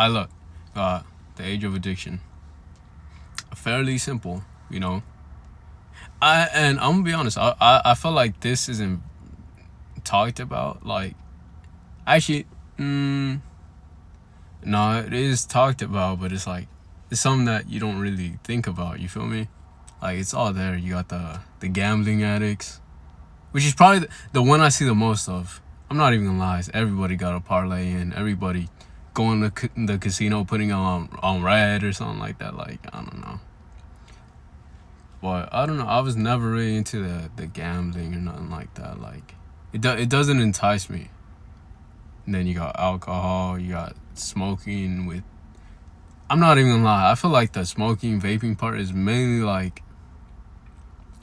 I look, the age of addiction. Fairly simple, you know. And I'm gonna be honest. I feel like this isn't talked about. Like, actually, no, it is talked about, but it's like it's something that you don't really think about. You feel me? Like, it's all there. You got the gambling addicts, which is probably the one I see the most of. I'm not even gonna lie. Everybody got a parlay in. Everybody going to the casino, putting on red or something like that. Like, I don't know. But I don't know. I was never really into the gambling or nothing like that. Like, it doesn't entice me. And then you got alcohol. You got smoking with. I'm not even gonna lie. I feel like the smoking, vaping part is mainly like.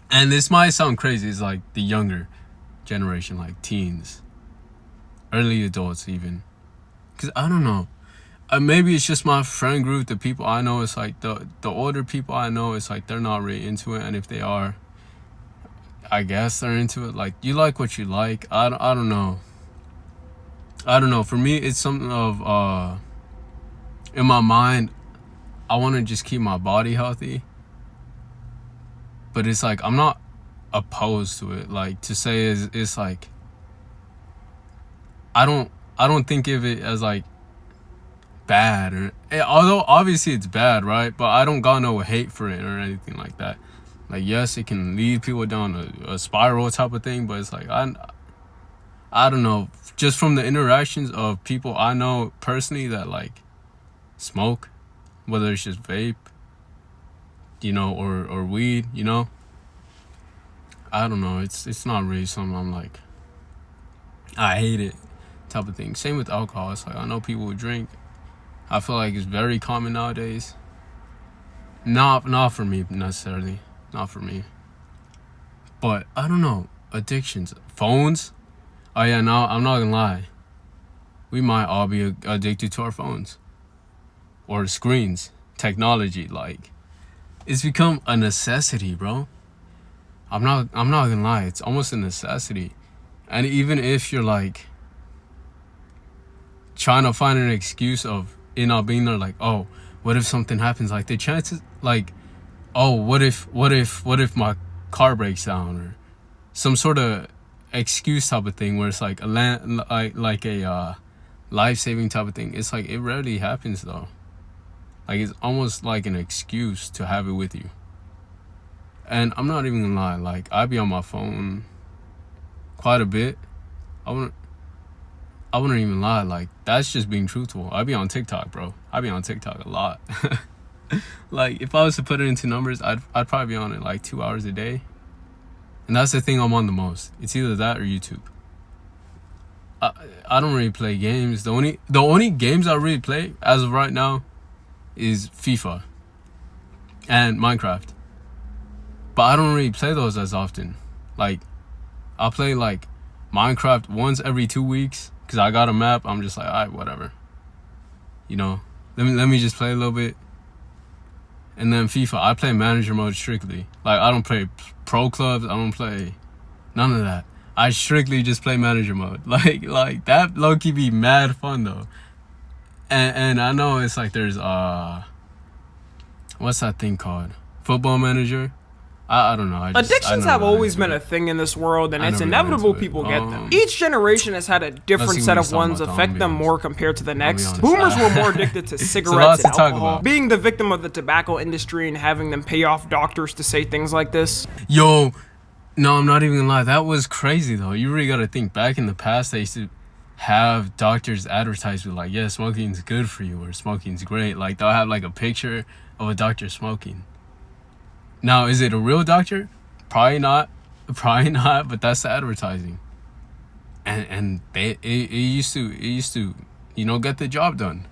And this might sound crazy. It's like the younger generation, like teens, early adults even. Cause I don't know. Maybe it's just my friend group, the people I know. It's like the older people I know. It's like they're not really into it, and if they are, I guess they're into it. Like, you like what you like. I don't know. I don't know. For me, it's something of in my mind, I want to just keep my body healthy. But it's like I'm not opposed to it. Like, to say it's like I don't think of it as like bad, or although obviously it's bad, right? But I don't got no hate for it or anything like that. Like, yes, it can lead people down a spiral type of thing, but it's like I don't know, just from the interactions of people I know personally that like smoke, whether it's just vape, you know, or weed, you know. I don't know, it's not really something I'm like I hate it type of thing. Same with alcohol. It's like I know people who drink. I feel like it's very common nowadays. Not for me necessarily. Not for me. But I don't know. Addictions. Phones. Oh yeah, no, I'm not gonna lie. We might all be addicted to our phones. Or screens. Technology. Like, it's become a necessity, bro. I'm not gonna lie. It's almost a necessity. And even if you're like trying to find an excuse of it not being there, like, oh, what if something happens? Like, the chances, like, oh, what if my car breaks down, or some sort of excuse type of thing where it's like a life-saving type of thing. It's like it rarely happens though. Like, it's almost like an excuse to have it with you. And I'm not even gonna lie, like, I be on my phone quite a bit. I wouldn't even lie, like, that's just being truthful. I be on TikTok, bro. I be on TikTok a lot. Like, if I was to put it into numbers, I'd probably be on it like 2 hours a day. And that's the thing I'm on the most. It's either that or YouTube. I don't really play games. The only games I really play as of right now is FIFA and Minecraft. But I don't really play those as often. Like, I'll play like Minecraft once every 2 weeks. Because I got a map, I'm just like, all right, whatever. You know, let me just play a little bit. And then FIFA, I play manager mode strictly. Like, I don't play pro clubs. I don't play none of that. I strictly just play manager mode. Like that low-key be mad fun, though. And I know it's like there's, what's that thing called? Football Manager? I don't know. Addictions have always been a thing in this world, and it's inevitable people get them. Each generation has had a different set of ones affect them more compared to the next. Boomers were more addicted to cigarettes and alcohol, being the victim of the tobacco industry and having them pay off doctors to say things like this. Yo, no, I'm not even gonna lie. That was crazy, though. You really gotta think. Back in the past, they used to have doctors advertise with like, yeah, smoking's good for you, or smoking's great. Like, they'll have like a picture of a doctor smoking. Now, is it a real doctor? Probably not, but that's the advertising. And it used to, you know, get the job done.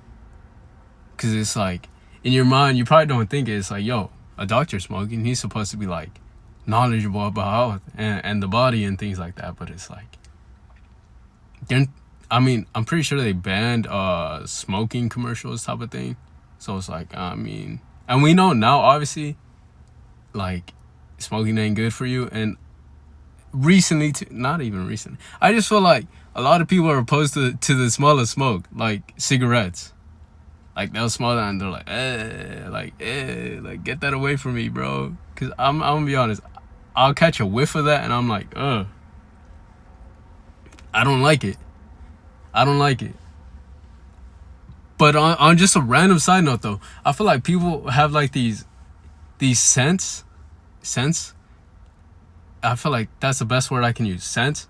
Cause it's like, in your mind, you probably don't think it's like, yo, a doctor smoking, he's supposed to be like knowledgeable about health and the body and things like that. But it's like, I'm pretty sure they banned smoking commercials type of thing. So it's like, and we know now, obviously, like, smoking ain't good for you. And recently, not even recently, I just feel like a lot of people are opposed to the smell of smoke, like cigarettes. Like they'll smell that and they're like get that away from me, bro. Cause I'm gonna be honest, I'll catch a whiff of that and I'm like, I don't like it. I don't like it. But on just a random side note though, I feel like people have like these scents. I feel like that's the best word I can use. Scents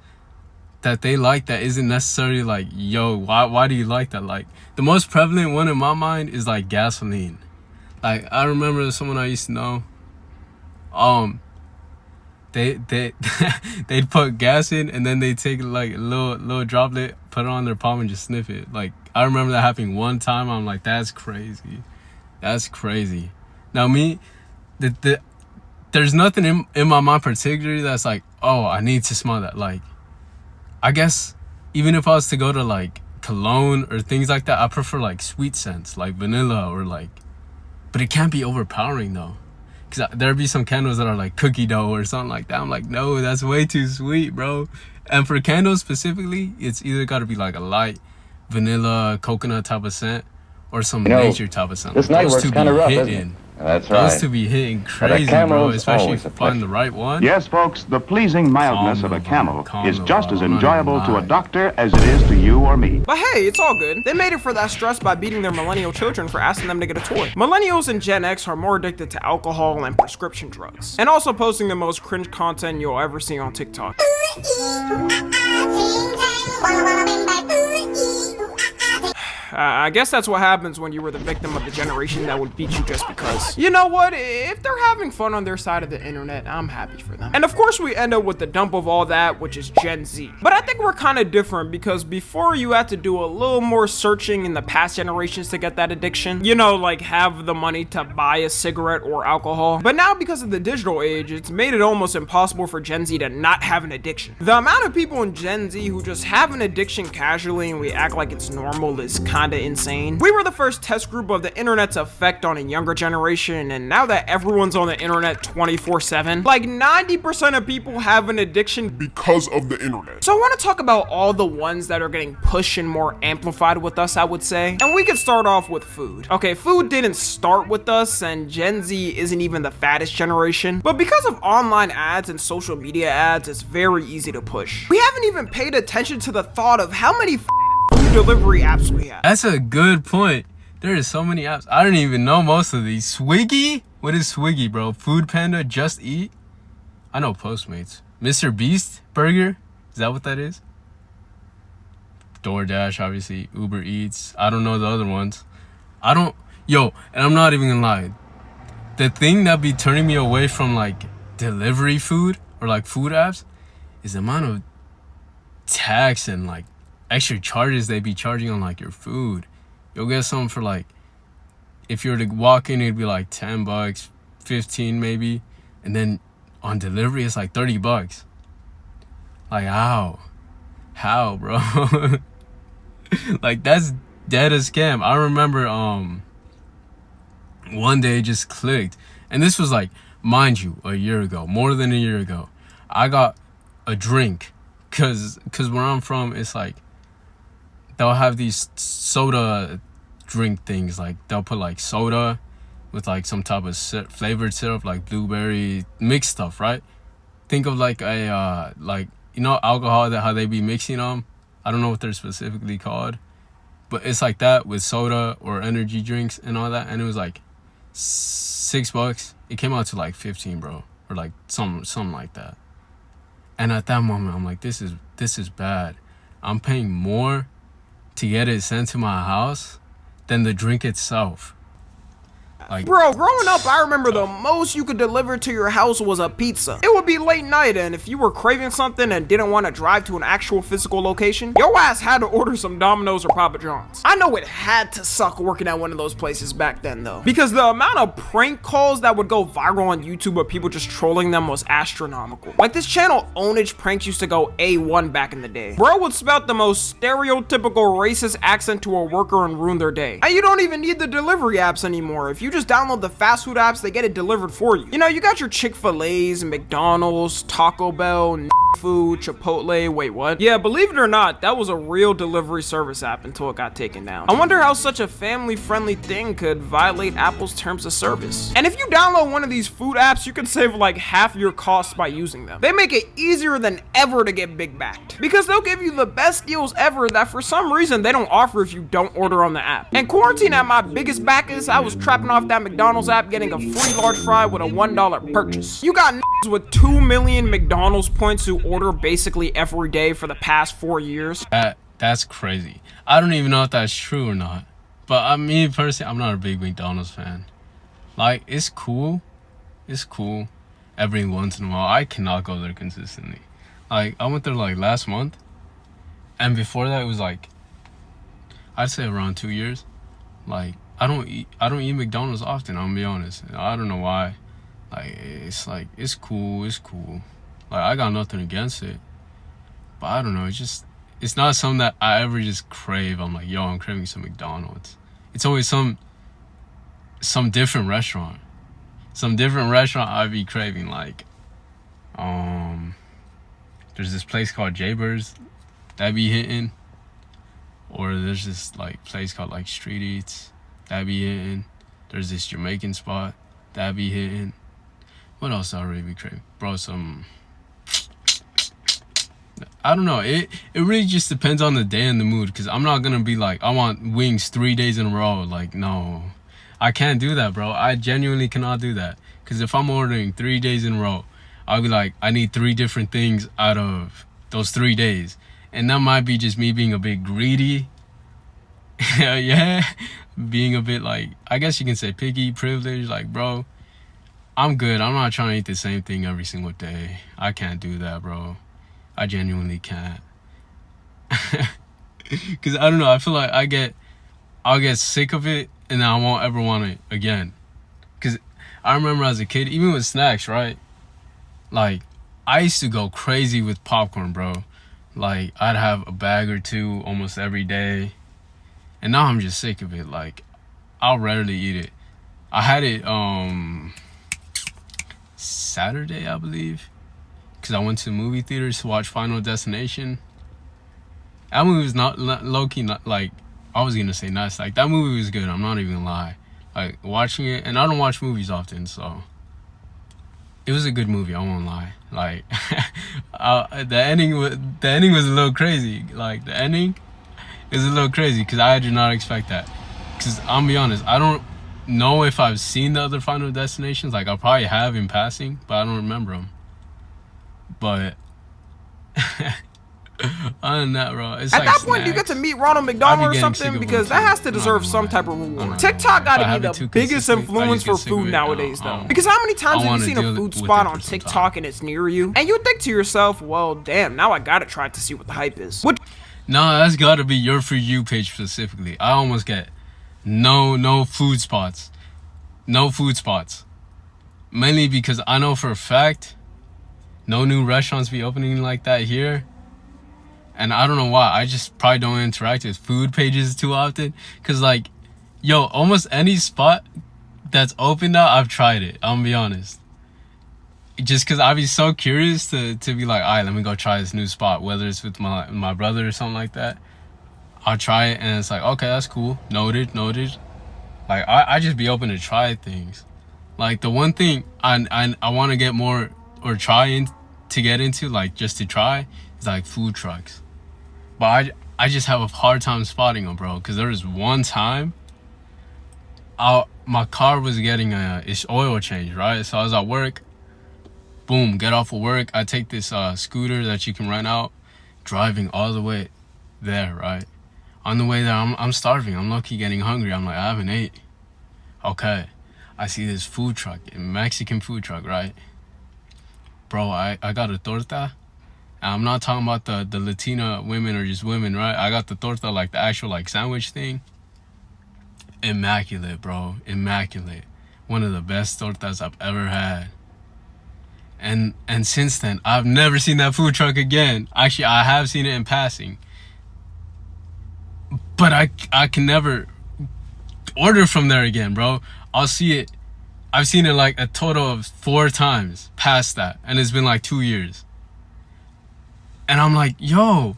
that they like that isn't necessarily like, yo, why do you like that? Like the most prevalent one in my mind is like gasoline. Like I remember someone I used to know, they'd put gas in and then they take like a little droplet, put it on their palm and just sniff it. Like I remember that happening one time. I'm like, that's crazy. Now me, there's nothing in my mind particularly that's like, oh, I need to smell that. Like I guess even if I was to go to like cologne or things like that, I prefer like sweet scents like vanilla or like, but it can't be overpowering though. Cause there'd be some candles that are like cookie dough or something like that. I'm like, no, that's way too sweet, bro. And for candles specifically, it's either got to be like a light vanilla coconut type of scent or some nature type of scent. This night works kind of rough, isn't it? That's right. Those to be hitting crazy, bro, especially if you find the right one. Yes, folks, the pleasing mildness of a camel is just as enjoyable to a doctor as it is to you or me. But hey, it's all good. They made it for that stress by beating their millennial children for asking them to get a toy. Millennials and Gen X are more addicted to alcohol and prescription drugs, and also posting the most cringe content you'll ever see on TikTok. I guess that's what happens when you were the victim of the generation that would beat you just because. You know what? If they're having fun on their side of the internet, I'm happy for them. And of course we end up with the dump of all that, which is Gen Z. But I think we're kind of different because before you had to do a little more searching in the past generations to get that addiction. You know, like have the money to buy a cigarette or alcohol. But now because of the digital age, it's made it almost impossible for Gen Z to not have an addiction. The amount of people in Gen Z who just have an addiction casually and we act like it's normal is kinda insane. We were the first test group of the internet's effect on a younger generation, and now that everyone's on the internet 24/7, like 90% of people have an addiction because of the internet. So I want to talk about all the ones that are getting pushed and more amplified with us, I would say. And we could start off with food. Okay, food didn't start with us, and Gen Z isn't even the fattest generation, but because of online ads and social media ads, it's very easy to push. We haven't even paid attention to the thought of how many food delivery apps we have. That's a good point. There is so many apps. I don't even know most of these. Swiggy? What is Swiggy, bro? Food Panda, Just Eat? I know Postmates. Mr. Beast Burger? Is that what that is? DoorDash, obviously. Uber Eats. I don't know the other ones. Yo, and I'm not even gonna lie. The thing that be turning me away from like delivery food or like food apps is the amount of tax and like extra charges they be charging on like your food. You'll get something for like, if you were to walk in, it'd be like $10, 15 maybe, and then on delivery it's like $30. Like how, bro? Like that's dead a scam. I remember one day it just clicked, and this was like, mind you, a year ago, more than a year ago. I got a drink cause where I'm from, it's like they'll have these soda drink things. Like they'll put like soda with like some type of flavored syrup, like blueberry mixed stuff, right? Think of like a like, you know, alcohol, that how they be mixing them. I don't know what they're specifically called, but it's like that with soda or energy drinks and all that. And it was like $6. It came out to like 15, bro, or like something like that. And at that moment, I'm like, this is bad. I'm paying more to get it sent to my house than the drink itself. Like, bro, growing up, I remember the most you could deliver to your house was a pizza. It would be late night, and if you were craving something and didn't want to drive to an actual physical location, your ass had to order some Domino's or Papa John's. I know it had to suck working at one of those places back then, though, because the amount of prank calls that would go viral on YouTube of people just trolling them was astronomical. Like this channel Ownage Pranks used to go A1 back in the day. Bro would spout the most stereotypical racist accent to a worker and ruin their day. And you don't even need the delivery apps anymore. If you just just download the fast food apps, they get it delivered for you. You know, you got your Chick-fil-A's, McDonald's, Taco Bell, Food, Chipotle, wait, what? Yeah, believe it or not, that was a real delivery service app until it got taken down. I wonder how such a family-friendly thing could violate Apple's terms of service. And if you download one of these food apps, you could save like half your costs by using them. They make it easier than ever to get big backed, because they'll give you the best deals ever that for some reason they don't offer if you don't order on the app. And quarantine at my biggest back is I was trapping off that McDonald's app getting a free large fry with a $1 purchase. You got with 2 million McDonald's points who order basically every day for the past 4 years. That's crazy. I don't even know if that's true or not. But me personally, I'm not a big McDonald's fan. Like, it's cool. It's cool every once in a while. I cannot go there consistently. Like, I went there like last month. And before that, it was like, I'd say around 2 years. Like, I don't eat McDonald's often, I'm gonna be honest. I don't know why. Like, it's cool. Like, I got nothing against it. But I don't know, it's not something that I ever just crave. I'm like, yo, I'm craving some McDonald's. It's always some different restaurant. Some different restaurant I'd be craving. Like, there's this place called Jaybirds that be hitting. Or there's this like place called like Street Eats that be hitting. There's this Jamaican spot that be hitting. What else I really be craving? Bro, I don't know. It really just depends on the day and the mood. Because I'm not going to be like, I want wings 3 days in a row. Like, no. I can't do that, bro. I genuinely cannot do that. Because if I'm ordering 3 days in a row, I'll be like, I need 3 different things out of those 3 days. And that might be just me being a bit greedy. Yeah. Being a bit like, I guess you can say picky, privileged. Like, bro, I'm good. I'm not trying to eat the same thing every single day. I can't do that, bro. I genuinely can't. Because I don't know. I feel like I'll get sick of it and then I won't ever want it again. Because I remember as a kid, even with snacks, right? Like, I used to go crazy with popcorn, bro. Like, I'd have a bag or two almost every day. And now I'm just sick of it. Like, I'll rarely eat it. I had it Saturday, I believe. Because I went to movie theaters to watch Final Destination. That movie was not low-key, not like, I was going to say nice. Like, that movie was good. I'm not even going to lie. Like, watching it, and I don't watch movies often, so it was a good movie, I won't lie. Like, the ending was a little crazy. Like, the ending is a little crazy because I did not expect that. Because I'm be honest, I don't know if I've seen the other Final Destinations. Like, I probably have in passing, but I don't remember them. But other than that, bro, it's at like that point, snacks. you get to meet Ronald McDonald or something, because that has to deserve some type of reward. TikTok gotta be the biggest influence for food nowadays, though. Because how many times have you seen a food spot on TikTok and it's near you? And you think to yourself, well, damn, now I gotta try it to see what the hype is. No, that's gotta be your For You page specifically. I almost get no food spots. No food spots. Mainly because I know for a fact no new restaurants be opening like that here. And I don't know why. I just probably don't interact with food pages too often. Because, like, yo, almost any spot that's open now, I've tried it. I'm gonna be honest. Just because I'd be so curious to be like, all right, let me go try this new spot. Whether it's with my brother or something like that. I'll try it and it's like, okay, that's cool. Noted. Like, I just be open to try things. Like, the one thing I want to get more or to get into, like, just to try, is like food trucks. But I just have a hard time spotting them, bro. Because there was one time, my car was getting its oil change, right? So I was at work. Boom, get off of work. I take this scooter that you can rent out, driving all the way there, right? On the way there, I'm starving. I'm low-key getting hungry. I'm like, I haven't ate. Okay. I see this food truck, a Mexican food truck, right? Bro, I got a torta. And I'm not talking about the Latina women or just women, right? I got the torta, like the actual like sandwich thing. Immaculate, bro. Immaculate. One of the best tortas I've ever had. And since then, I've never seen that food truck again. Actually, I have seen it in passing. But I can never order from there again, bro. I'll see it. I've seen it like a total of 4 times past that, and it's been like 2 years. And I'm like, yo,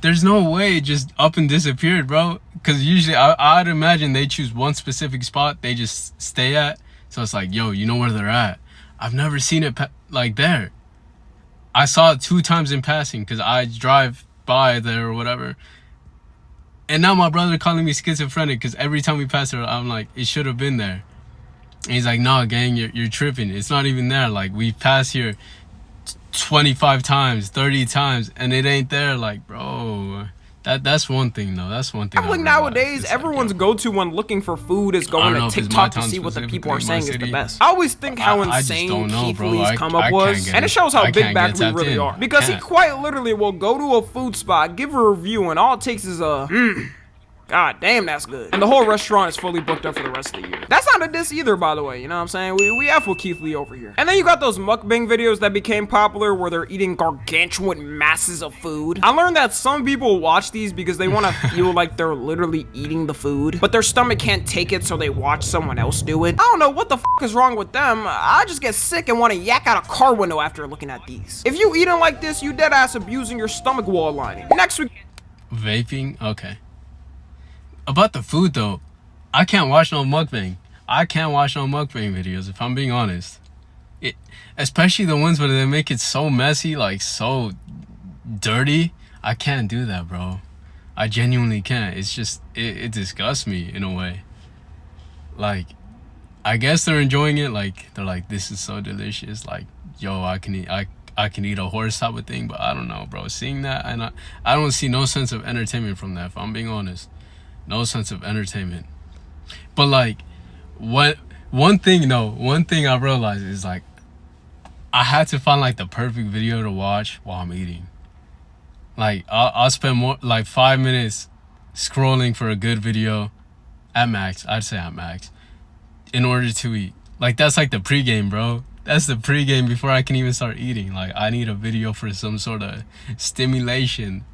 there's no way it just up and disappeared, bro. Because usually I'd imagine they choose one specific spot they just stay at. So it's like, yo, you know where they're at. I've never seen it like there. I saw it 2 times in passing because I drive by there or whatever. And now my brother calling me schizophrenic because every time we pass it, I'm like, it should have been there. And he's like, nah, gang, you're tripping. It's not even there. Like, we passed here 25 times, 30 times, and it ain't there. Like, bro, that's one thing, though. That's one thing. I think nowadays, everyone's go-to when looking for food is going to TikTok to see what the people are saying is the best. I always think how insane Keith Lee's come up was, and it shows how big back we really are. Because he quite literally will go to a food spot, give a review, and all it takes is a, God damn, that's good. And the whole restaurant is fully booked up for the rest of the year. That's not a diss either, by the way, you know what I'm saying? We F with Keith Lee over here. And then you got those mukbang videos that became popular where they're eating gargantuan masses of food. I learned that some people watch these because they want to feel like they're literally eating the food, but their stomach can't take it, so they watch someone else do it. I don't know what the fuck is wrong with them. I just get sick and want to yak out a car window after looking at these. If you eating like this, you dead ass abusing your stomach wall lining. Next week. Vaping? Okay. About the food, though, I can't watch no mukbang. I can't watch no mukbang videos, if I'm being honest. Especially the ones where they make it so messy, like so dirty. I can't do that, bro. I genuinely can't. It's just, it disgusts me in a way. Like, I guess they're enjoying it. Like, they're like, this is so delicious. Like, yo, I can eat a horse type of thing, but I don't know, bro. Seeing that, and I don't see no sense of entertainment from that, if I'm being honest. No sense of entertainment. But like, one thing I realized is like, I had to find like the perfect video to watch while I'm eating. Like, I'll spend more like 5 minutes scrolling for a good video at max. I'd say at max in order to eat. Like, that's like the pregame, bro. That's the pregame before I can even start eating. Like, I need a video for some sort of stimulation.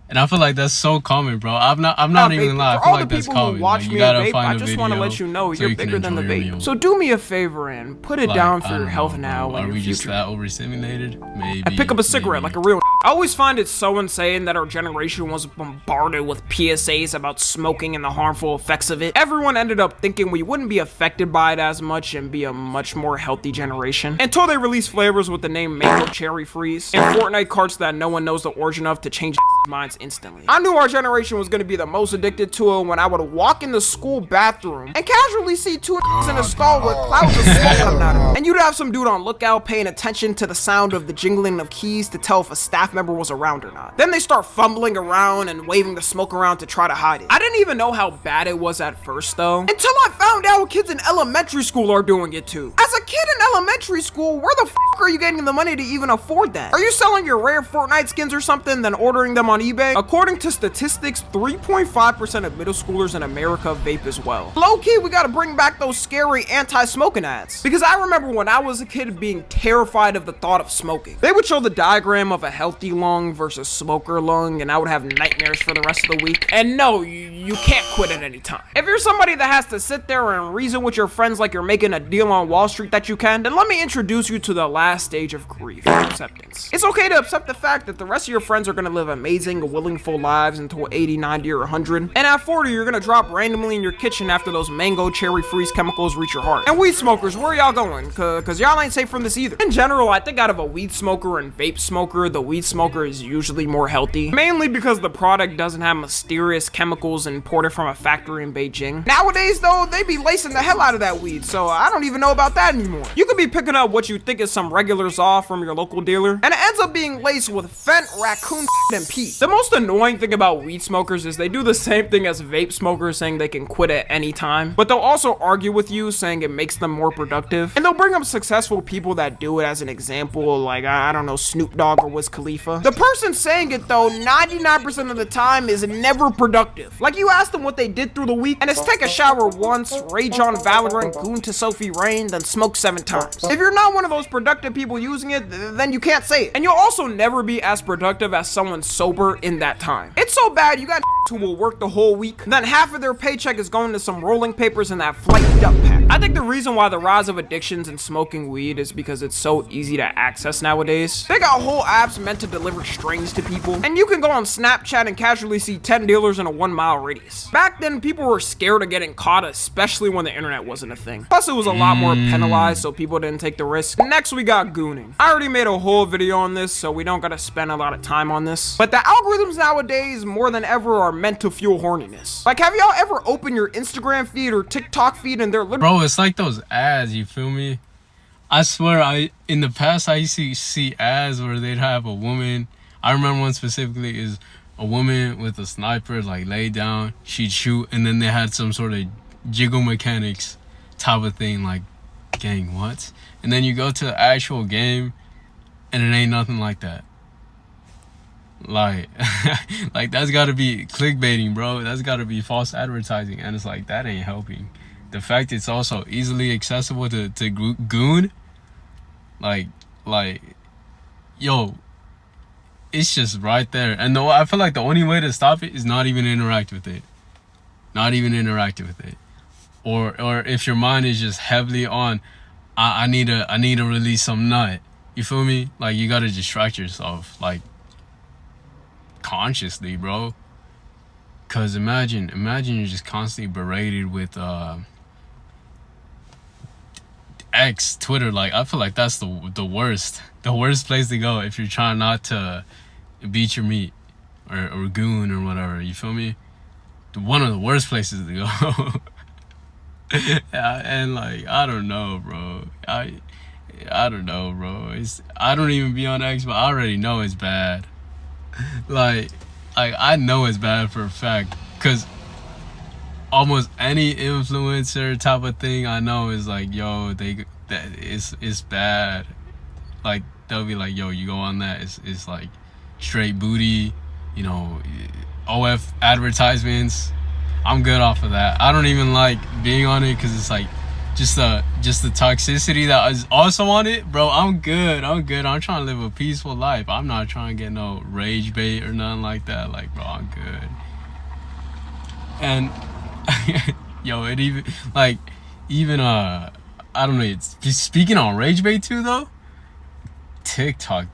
And I feel like that's so common, bro. I'm not even gonna lie. I feel like that's common. Like, you gotta find a video. I just want to let you know you're bigger than the vape. So do me a favor and put it down for your health now and your future. Are we just that overstimulated? Maybe. And pick up a cigarette like a real. I always find it so insane that our generation was bombarded with PSAs about smoking and the harmful effects of it. Everyone ended up thinking we wouldn't be affected by it as much and be a much more healthy generation. Until they released flavors with the name Mango Cherry Freeze and Fortnite carts that no one knows the origin of to change minds instantly. I knew our generation was going to be the most addicted to it when I would walk in the school bathroom and casually see 2 in a stall with clouds of smoke coming out of it. And you'd have some dude on lookout paying attention to the sound of the jingling of keys to tell if a staff member was around or not. Then they start fumbling around and waving the smoke around to try to hide it. I didn't even know how bad it was at first though, until I found out kids in elementary school are doing it too. As a kid in elementary school, where the fuck are you getting the money to even afford that? Are you selling your rare Fortnite skins or something, then ordering them on eBay? According to statistics, 3.5% of middle schoolers in America vape as well. Low-key, we gotta bring back those scary anti-smoking ads. Because I remember when I was a kid being terrified of the thought of smoking. They would show the diagram of a healthy lung versus smoker lung, and I would have nightmares for the rest of the week. And no, you can't quit at any time. If you're somebody that has to sit there and reason with your friends like you're making a deal on Wall Street that you can, then let me introduce you to the last stage of grief, acceptance. It's okay to accept the fact that the rest of your friends are gonna live amazing, willing, full lives until 80, 90, or 100. And at 40, you're gonna drop randomly in your kitchen after those Mango Cherry Freeze chemicals reach your heart. And weed smokers, where y'all going? Cause y'all ain't safe from this either. In general, I think out of a weed smoker and vape smoker, the weed smoker is usually more healthy. Mainly because the product doesn't have mysterious chemicals imported from a factory in Beijing. Nowadays though, they be lacing the hell out of that weed, so I don't even know about that anymore. You could be picking up what you think is some regular off from your local dealer, and it ends up being laced with fent, raccoon, and pee. The most annoying thing about weed smokers is they do the same thing as vape smokers, saying they can quit at any time, but they'll also argue with you saying it makes them more productive, and they'll bring up successful people that do it as an example, like, I don't know, Snoop Dogg or Wiz Khalifa. The person saying it though, 99% of the time is never productive. Like, you you ask them what they did through the week, and it's take a shower once, rage on Valorant, goon to Sophie Rain, then smoke 7 times. If you're not one of those productive people using it, then you can't say it. And you'll also never be as productive as someone sober in that time. It's so bad you got who will work the whole week, then half of their paycheck is going to some rolling papers in that flight duck pack. I think the reason why the rise of addictions and smoking weed is because it's so easy to access nowadays. They got whole apps meant to deliver strains to people, and you can go on Snapchat and casually see 10 dealers in a 1-mile radius. Back then, people were scared of getting caught, especially when the internet wasn't a thing. Plus, it was a lot more penalized, so people didn't take the risk. Next, we got gooning. I already made a whole video on this, so we don't gotta spend a lot of time on this. But the algorithms nowadays, more than ever, are meant to fuel horniness. Like, have y'all ever opened your Instagram feed or TikTok feed and they're literally— Bro, it's like those ads, you feel me? I swear, in the past, I used to see ads where they'd have a woman. I remember one specifically is a woman with a sniper, like, laid down, she'd shoot, and then they had some sort of jiggle mechanics type of thing, like, gang, what? And then you go to the actual game, and it ain't nothing like that. Like, like that's gotta be clickbaiting, bro. That's gotta be false advertising, and it's like, that ain't helping. The fact it's also easily accessible to goon, like, yo, it's just right there. And though I feel like the only way to stop it is not even interact with it. Not even interact with it. Or if your mind is just heavily on, I need to release some nut. You feel me? Like, you gotta distract yourself, like, consciously, bro. Cause imagine you're just constantly berated with X, Twitter. Like, I feel like that's the worst place to go if you're trying not to beat your meat or goon or whatever. You feel me? One of the worst places to go. Yeah, and like, I don't know, bro. I don't know, bro. I don't even be on X, but I already know it's bad. Like I know it's bad for a fact, because almost any influencer type of thing I know is like, yo, it's bad. Like, they'll be like, yo, you go on that, it's like straight booty, you know, OF advertisements. I'm good off of that. I don't even like being on it because it's like just the toxicity that is also on it, bro. I'm good. I'm trying to live a peaceful life. I'm not trying to get no rage bait or nothing like that. Like, bro, I'm good. And yo, it even I don't know. It's speaking on rage bait too, though. TikTok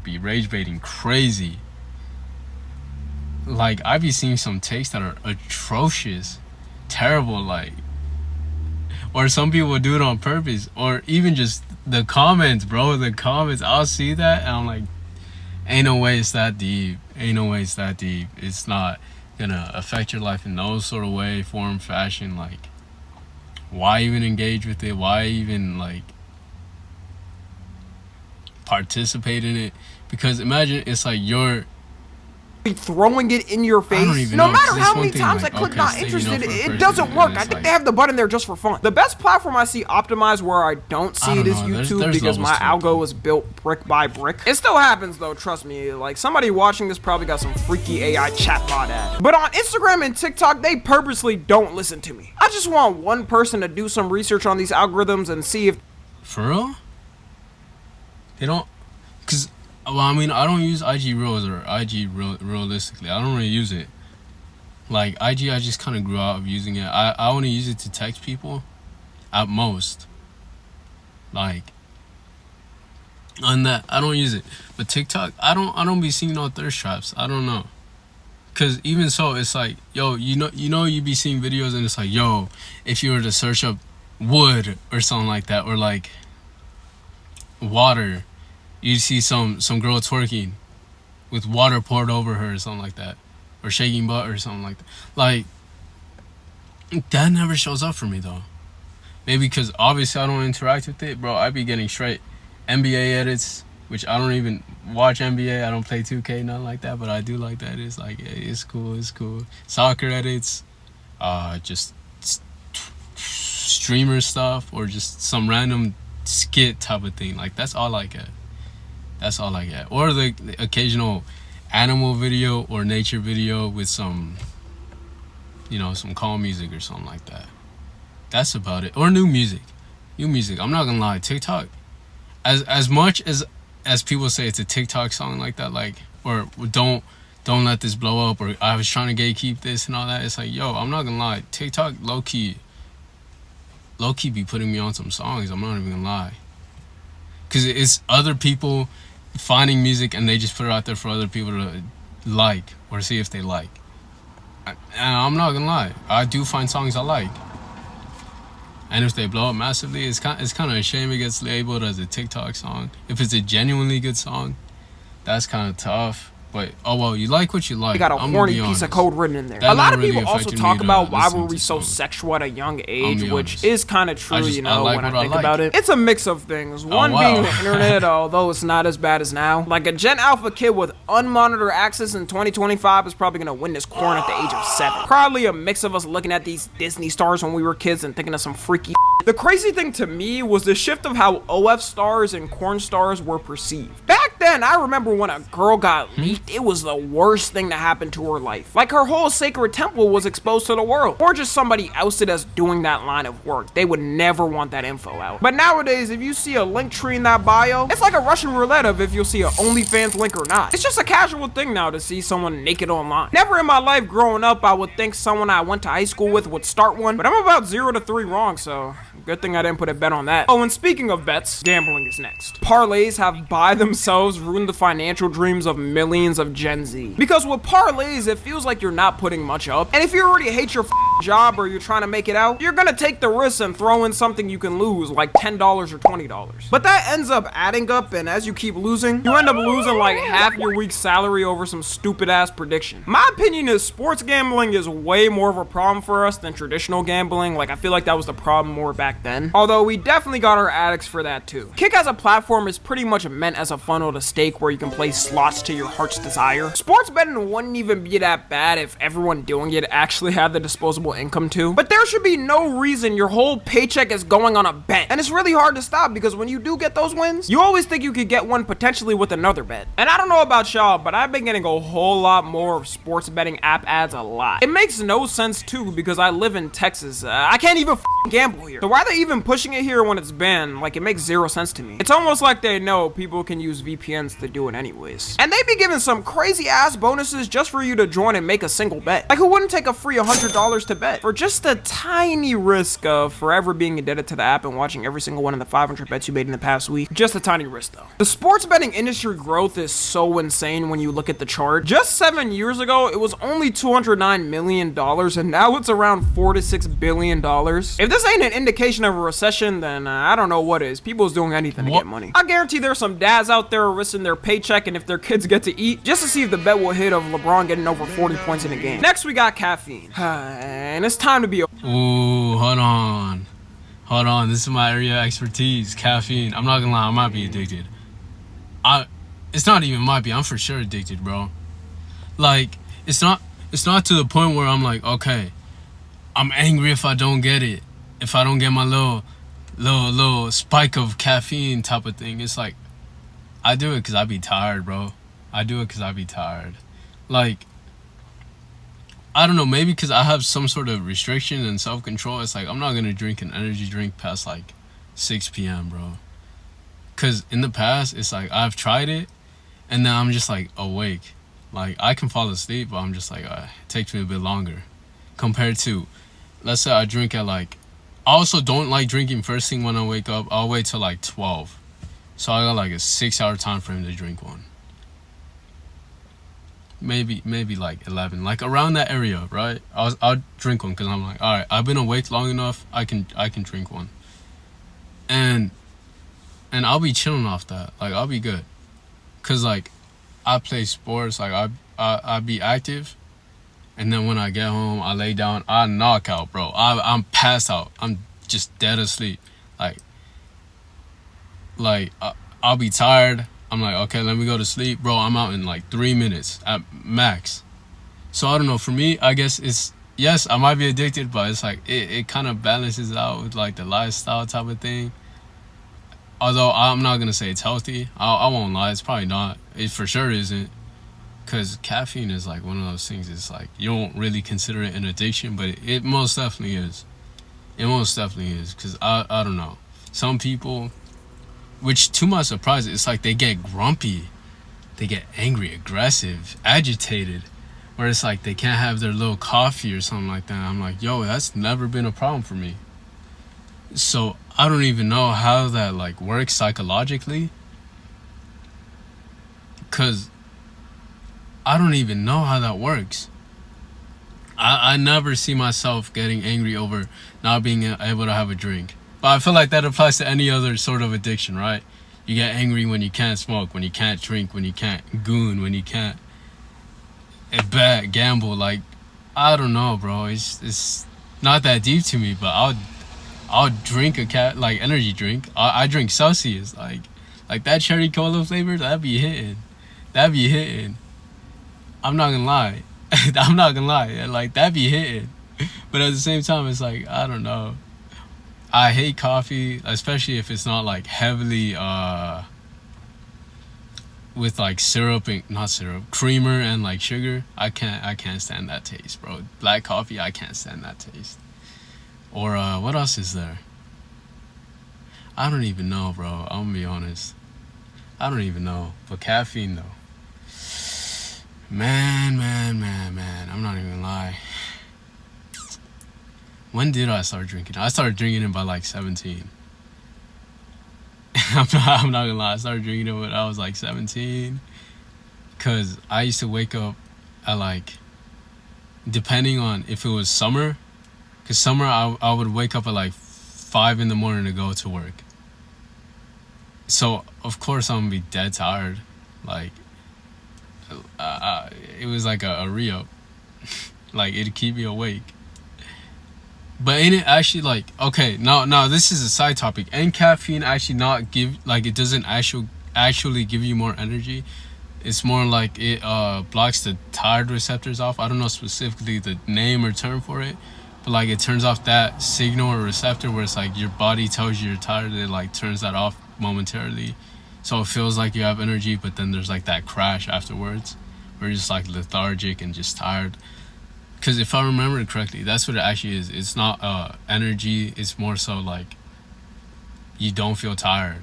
be rage baiting crazy. Like, I be seeing some takes that are atrocious, terrible, like. Or some people will do it on purpose. Or even just the comments, bro. The comments, I'll see that and I'm like, ain't no way it's that deep. It's not gonna affect your life in no sort of way, form, fashion. Like, why even engage with it? Why even, like, participate in it? Because imagine it's like you're throwing it in your face. No matter how many times I click not interested, it doesn't work. I think they have the button there just for fun. The best platform I see optimized where I don't see it is YouTube, because my algo is built brick by brick. It still happens though, trust me. Like, somebody watching this probably got some freaky AI chatbot ad. But on Instagram and TikTok, they purposely don't listen to me. I just want one person to do some research on these algorithms and see if— For real? They don't, because, well, I mean, I don't use IG Reels or IG realistically. I don't really use it. Like, IG, I just kind of grew out of using it. I only use it to text people at most. Like, on that, I don't use it. But TikTok, I don't be seeing no thirst traps. I don't know. Cause even so, it's like, yo, you know, you be seeing videos and it's like, yo, if you were to search up wood or something like that, or like water, you see some girl twerking with water poured over her or something like that, or shaking butt or something like that. Like, that never shows up for me though. Maybe because obviously I don't interact with it, bro. I be getting straight NBA edits, which I don't even watch NBA. I don't play 2K, nothing like that, but I do like that. It's like, hey, it's cool. Soccer edits, just streamer stuff, or just some random skit type of thing. Like, that's all I get. Or the occasional animal video or nature video with some you know, some calm music or something like that. That's about it. Or new music. I'm not gonna lie, TikTok, as much as people say it's a TikTok song like that, like, or don't let this blow up, or I was trying to gatekeep this and all that. It's like, yo, I'm not gonna lie, TikTok low key be putting me on some songs. I'm not even gonna lie, because it's other people finding music and they just put it out there for other people to like or see if they like. And I'm not gonna lie, I do find songs I like. And if they blow up massively, it's kind of a shame it gets labeled as a TikTok song. If it's a genuinely good song, that's kind of tough. But, oh well, you like what you like. You got a horny piece of code written in there. A lot of people also talk about why were we so sexual at a young age, which is kind of true, you know, when I think about it. It's a mix of things. One being the internet, although it's not as bad as now. Like a Gen Alpha kid with unmonitored access in 2025 is probably going to win this corn at the age of 7. Probably a mix of us looking at these Disney stars when we were kids and thinking of some freaky. The crazy thing to me was the shift of how OF stars and corn stars were perceived. Back then, I remember when a girl got leaked, it was the worst thing to happen to her life. Like her whole sacred temple was exposed to the world. Or just somebody ousted as doing that line of work. They would never want that info out. But nowadays, if you see a link tree in that bio, it's like a Russian roulette of if you'll see an OnlyFans link or not. It's just a casual thing now to see someone naked online. Never in my life growing up, I would think someone I went to high school with would start one, but I'm about 0 to 3 wrong, so good thing I didn't put a bet on that. Oh, and speaking of bets, gambling is next. Parlays have by themselves ruined the financial dreams of millions of Gen Z. Because with parlays, it feels like you're not putting much up. And if you already hate your job or you're trying to make it out, you're gonna take the risk and throw in something you can lose, like $10 or $20. But that ends up adding up, and as you keep losing, you end up losing like half your week's salary over some stupid ass prediction. My opinion is sports gambling is way more of a problem for us than traditional gambling. Like, I feel like that was the problem more back then. Although we definitely got our addicts for that too. Kick as a platform is pretty much meant as a funnel to stake where you can play slots to your heart's desire. Sports betting wouldn't even be that bad if everyone doing it actually had the disposable income too. But there should be no reason your whole paycheck is going on a bet. And it's really hard to stop because when you do get those wins, you always think you could get one potentially with another bet. And I don't know about y'all, but I've been getting a whole lot more of sports betting app ads a lot. It makes no sense too because I live in Texas. I can't even gamble here. So why are they even pushing it here when it's banned? Like, it makes zero sense to me. It's almost like they know people can use VPNs to do it anyways. And they be giving some crazy ass bonuses just for you to join and make a single bet. Like, who wouldn't take a free $100 to bet for just a tiny risk of forever being indebted to the app and watching every single one of the 500 bets you made in the past week? Just a tiny risk though. The sports betting industry growth is so insane when you look at the chart. Just 7 years ago, it was only $209 million, and now it's around $4 to $6 billion. If this ain't an indication of a recession, then I don't know what is. People's doing anything to get money. I guarantee there's some dads out there risking their paycheck and if their kids get to eat, just to see if the bet will hit of LeBron getting over 40 points in a game. Next, we got caffeine. And it's time to be a— Ooh, hold on. This is my area of expertise, caffeine. I'm not gonna lie, I might be addicted. It's not even might be, I'm for sure addicted, bro. Like, it's not to the point where I'm like, okay, I'm angry if I don't get it. If I don't get my little spike of caffeine type of thing. It's like, I do it because I be tired, bro. Like, I don't know, maybe because I have some sort of restriction and self-control. It's like, I'm not going to drink an energy drink past like 6 p.m., bro. Because in the past, it's like, I've tried it, and then I'm just like awake. Like, I can fall asleep, but I'm just like, it takes me a bit longer. Compared to, let's say I drink at like, I also don't like drinking first thing when I wake up. I'll wait till like 12. So I got like a 6-hour time frame to drink one. Maybe like 11, like around that area, right? I'll drink one because I'm like, all right, I've been awake long enough. I can drink one, and I'll be chilling off that. Like, I'll be good, cause like I play sports, like I be active, and then when I get home, I lay down, I knock out, bro. I'm passed out. I'm just dead asleep. Like I'll be tired. I'm like, okay, let me go to sleep. Bro, I'm out in like 3 minutes at max. So I don't know. For me, I guess it's, yes, I might be addicted, but it's like, it kind of balances out with like the lifestyle type of thing. Although I'm not going to say it's healthy. I won't lie. It's probably not. It for sure isn't. Because caffeine is like one of those things. It's like you don't really consider it an addiction, but it most definitely is. It most definitely is. Because I don't know. Some people, which to my surprise, it's like they get grumpy. They get angry, aggressive, agitated. Where it's like they can't have their little coffee or something like that. I'm like, yo, that's never been a problem for me. So I don't even know how that like works psychologically. Because I don't even know how that works. I never see myself getting angry over not being able to have a drink. But I feel like that applies to any other sort of addiction, right? You get angry when you can't smoke, when you can't drink, when you can't goon, when you can't bet, gamble. Like, I don't know, bro. It's not that deep to me, but I'll drink like energy drink. I drink Celsius, like that cherry cola flavor. That'd be hitting. I'm not gonna lie. Like, that'd be hitting. But at the same time, it's like, I don't know. I hate coffee, especially if it's not like heavily with like creamer and like sugar. I can't stand that taste, bro. Black coffee, I can't stand that taste. Or what else is there? I don't even know, bro. I'm gonna be honest. I don't even know. But caffeine though. Man. I'm not even gonna lie. When did I start drinking? I started drinking it by like 17. I'm not gonna lie. I started drinking it when I was like 17. Cause I used to wake up at like, depending on if it was summer. Cause summer I would wake up at like 5 in the morning to go to work. So of course I'm gonna be dead tired. Like, it was like a re-up. Like, it'd keep me awake. But ain't it actually like, okay, now this is a side topic. Ain't caffeine actually not give, like, it doesn't actually give you more energy? It's more like it blocks the tired receptors off. I don't know specifically the name or term for it, but like it turns off that signal or receptor where it's like your body tells you you're tired, it like turns that off momentarily. So it feels like you have energy, but then there's like that crash afterwards where you're just like lethargic and just tired. Because if I remember it correctly, that's what it actually is. It's not energy. It's more so like you don't feel tired.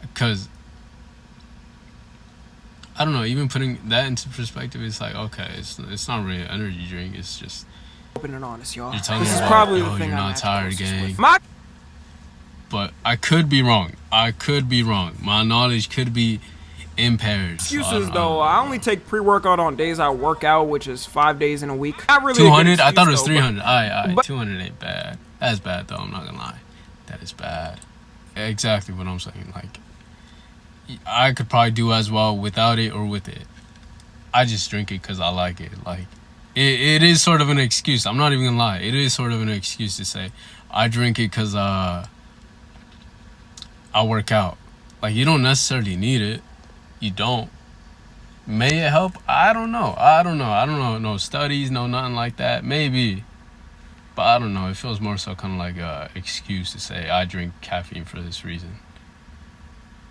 Because, I don't know, even putting that into perspective, it's like, okay, it's not really an energy drink. It's just... Open and honest, y'all. This is probably the thing you're not tired, gang. But I could be wrong. My knowledge could be impaired. Excuses, though. I only take pre-workout on days I work out, which is 5 days in a week. Not really 200? I thought it was 300. Alright. 200 ain't bad. That's bad, though. I'm not gonna lie. That is bad. Exactly what I'm saying. Like, I could probably do as well without it or with it. I just drink it because I like it. Like, it is sort of an excuse. I'm not even gonna lie. It is sort of an excuse to say I drink it because I work out. Like, you don't necessarily need it. You don't. May it help? I don't know. No studies, no nothing like that. Maybe. But I don't know. It feels more so kind of like a excuse to say I drink caffeine for this reason.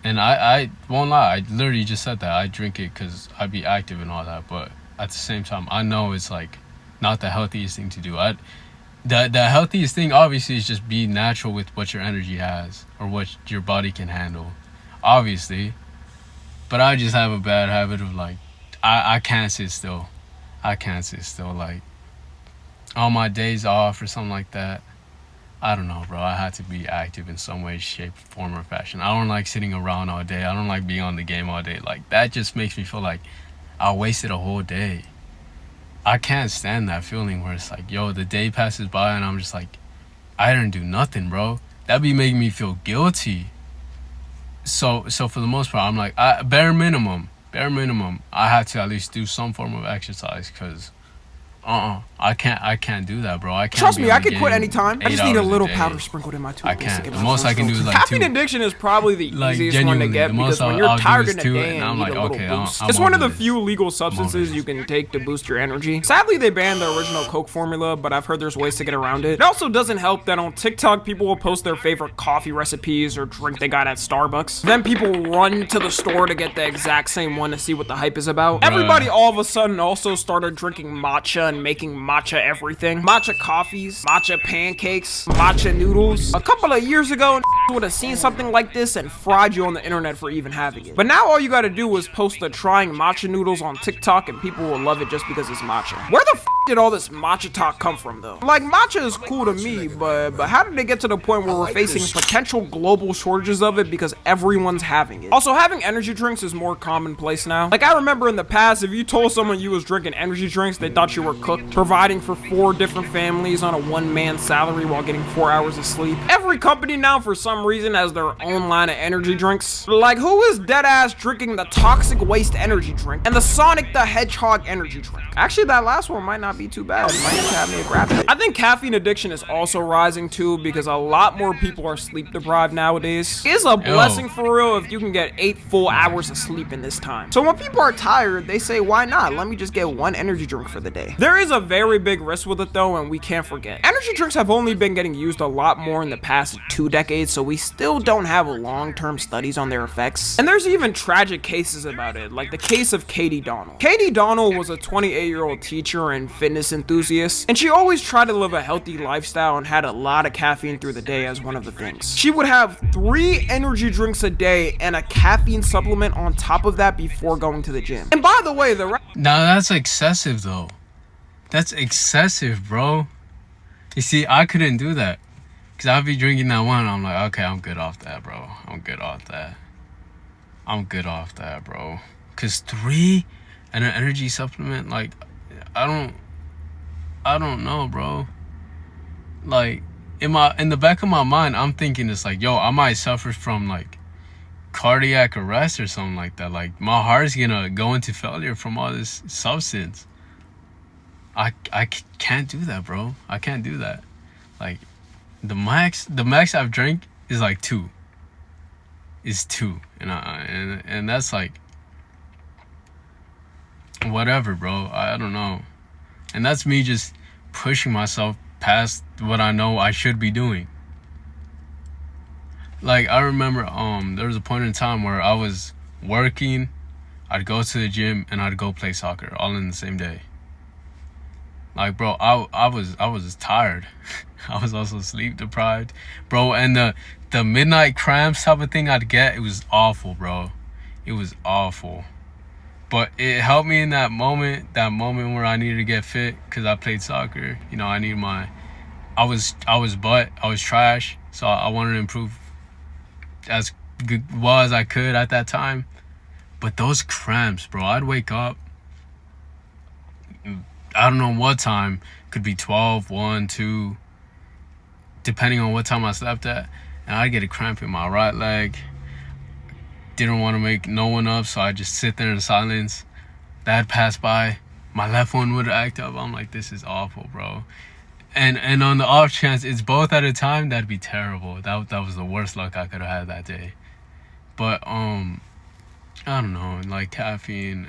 And I won't lie. I literally just said that. I drink it because I be active and all that. But at the same time, I know it's like not the healthiest thing to do. The healthiest thing obviously is just be natural with what your energy has or what your body can handle. Obviously. But I just have a bad habit of like, I can't sit still. Like, on my days off or something like that, I don't know, bro. I had to be active in some way, shape, form, or fashion. I don't like sitting around all day. I don't like being on the game all day. Like, that just makes me feel like I wasted a whole day. I can't stand that feeling where it's like, yo, the day passes by and I'm just like, I didn't do nothing, bro. That be making me feel guilty. So for the most part, I'm like, bare minimum, I had to at least do some form of exercise because I can't do that, bro. I can't. Trust me, I could quit anytime. I just need a little powder sprinkled in my toothpaste. I can't. The most I can do is like caffeine addiction is probably the easiest one to get because when you're tired in a day and need a little boost. It's one of the few legal substances you can take to boost your energy. Sadly, they banned the original Coke formula, but I've heard there's ways to get around it. It also doesn't help that on TikTok, people will post their favorite coffee recipes or drink they got at Starbucks. Then people run to the store to get the exact same one to see what the hype is about. Everybody all of a sudden also started drinking matcha and making matcha everything. Matcha coffees, matcha pancakes, matcha noodles. A couple of years ago, would have seen something like this and fried you on the internet for even having it. But now all you gotta do is post the trying matcha noodles on TikTok and people will love it just because it's matcha. Where the did all this matcha talk come from though? Like, matcha is cool to me, but how did they get to the point where we're facing potential global shortages of it because everyone's having it? Also, having energy drinks is more commonplace now. Like, I remember in the past, if you told someone you was drinking energy drinks, they thought you were cooked, providing for 4 different families on a one-man salary while getting 4 hours of sleep. Every company now, for some reason, has their own line of energy drinks. Like, who is deadass drinking the Toxic Waste energy drink and the Sonic the Hedgehog energy drink? Actually, that last one might not be too bad. It might just have me a grab it. I think caffeine addiction is also rising too because a lot more people are sleep deprived nowadays. It's a blessing for real if you can get 8 full hours of sleep in this time. So when people are tired, they say, why not? Let me just get 1 energy drink for the day. There is a very big risk with it though, and we can't forget. Energy drinks have only been getting used a lot more in the past 2 decades, so we still don't have long-term studies on their effects. And there's even tragic cases about it, like the case of Katie Donnell. Katie Donnell was a 28-year-old teacher and fitness enthusiast, and she always tried to live a healthy lifestyle and had a lot of caffeine through the day as one of the things. She would have 3 energy drinks a day and a caffeine supplement on top of that before going to the gym. And by the way, now that's excessive though. That's excessive, bro. You see, I couldn't do that. Cause I'd be drinking that one, I'm like, okay, I'm good off that, bro. I'm good off that, bro. Cause 3 and an energy supplement, like, I don't know, bro. Like, in the back of my mind, I'm thinking it's like, yo, I might suffer from like cardiac arrest or something like that. Like, my heart's gonna go into failure from all this substance. I can't do that, bro. I can't do that. Like, the max I've drank is like 2. Is 2, and that's like whatever, bro. I don't know, and that's me just pushing myself past what I know I should be doing. Like, I remember there was a point in time where I was working, I'd go to the gym, and I'd go play soccer all in the same day. Like, bro, I was tired. I was also sleep deprived, bro. And the midnight cramps type of thing I'd get, it was awful, bro. It was awful. But it helped me in that moment where I needed to get fit because I played soccer. You know, I was trash. So I wanted to improve as well as I could at that time. But those cramps, bro, I'd wake up, I don't know what time, could be 12, 1, 2, depending on what time I slept at, and I'd get a cramp in my right leg. Didn't want to make no one up, so I'd just sit there in silence. That'd pass by, my left one would act up. I'm like, this is awful, bro. And on the off chance it's both at a time, that'd be terrible. That was the worst luck I could have had that day. But I don't know, like caffeine,